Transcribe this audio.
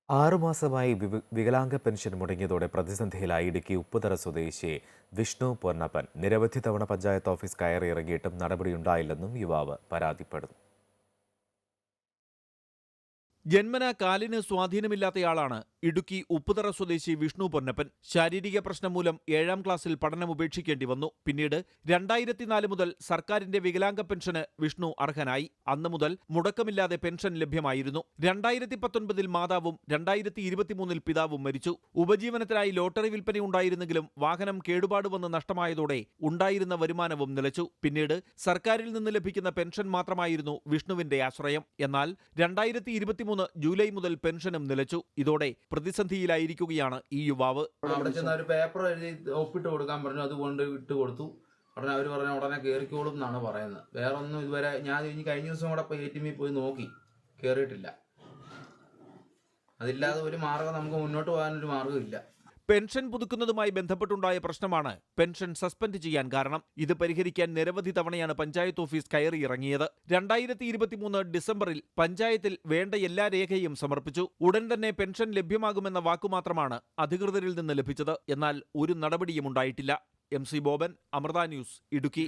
ആറുമാസമായി വികലാംഗ pension മുടങ്ങിയതോടെ പ്രതിസന്ധിയിലായി Idukki Upputhara സ്വദേശി വിഷ്ണു പൊന്നപ്പൻ. നിരവധി തവണ പഞ്ചായത്ത് ഓഫീസ് കയറിയിറങ്ങിയിട്ടും നടപടിയുണ്ടായില്ലെന്നും യുവാവ് പരാതിപ്പെടുന്നു. ജന്മനാ കാലിന് സ്വാധീനമില്ലാത്തയാളാണ് ഇടുക്കി ഉപ്പുതറ സ്വദേശി വിഷ്ണു പൊന്നപ്പൻ. ശാരീരിക പ്രശ്നം മൂലം 7ാം ക്ലാസ്സിൽ പഠനം ഉപേക്ഷിക്കേണ്ടി വന്നു. പിന്നീട് 2004 മുതൽ സർക്കാരിന്റെ വികലാംഗ പെൻഷന് വിഷ്ണു അർഹനായി. അന്നു മുതൽ മുടക്കമില്ലാതെ പെൻഷൻ ലഭ്യമായിരുന്നു. 2019 മാതാവും 2023 പിതാവും മരിച്ചു. ഉപജീവനത്തിനായി ലോട്ടറി വിൽപ്പനയുണ്ടായിരുന്നെങ്കിലും വാഹനം കേടുപാട് വന്ന് നഷ്ടമായതോടെ ഉണ്ടായിരുന്ന വരുമാനവും നിലച്ചു. പിന്നീട് സർക്കാരിൽ നിന്ന് ലഭിക്കുന്ന പെൻഷൻ മാത്രമായിരുന്നു വിഷ്ണുവിന്റെ ആശ്രയം. എന്നാൽ 2023 ജൂലൈ മുതൽ പെൻഷനും നിലച്ചു. ഇതോടെ പ്രതിസന്ധിയിലായിരിക്കുകയാണ് ഈ യുവാവ്. അവിടെ ചെന്ന് ഒരു പേപ്പർ എഴുതി ഒപ്പിട്ട് കൊടുക്കാൻ പറഞ്ഞു. അതുകൊണ്ട് ഇട്ട് കൊടുത്തു. ഉടനെ അവർ പറഞ്ഞ ഉടനെ കയറിക്കോളും എന്നാണ് പറയുന്നത്. വേറെ ഒന്നും ഇതുവരെ ഞാൻ കഴിഞ്ഞ ദിവസം കൂടെ ATM പോയി നോക്കി, കയറിയിട്ടില്ല. അതില്ലാതെ ഒരു മാർഗം നമുക്ക് മുന്നോട്ട് പോകാനൊരു മാർഗ്ഗമില്ല. പെൻഷൻ പുതുക്കുന്നതുമായി ബന്ധപ്പെട്ടുണ്ടായ പ്രശ്നമാണ് പെൻഷൻ സസ്പെൻഡ് ചെയ്യാൻ കാരണം. ഇത് പരിഹരിക്കാൻ നിരവധി തവണയാണ് പഞ്ചായത്ത് ഓഫീസ് കയറിയിറങ്ങിയത്. 2023 ഡിസംബറിൽ പഞ്ചായത്തിൽ വേണ്ട എല്ലാ രേഖയും സമർപ്പിച്ചു. ഉടൻ തന്നെ പെൻഷൻ ലഭ്യമാകുമെന്ന വാക്കുമാത്രമാണ് അധികൃതരിൽ നിന്ന് ലഭിച്ചത്. എന്നാൽ ഒരു നടപടിയും ഉണ്ടായിട്ടില്ല. MC Boban, Amrita news, Idukki.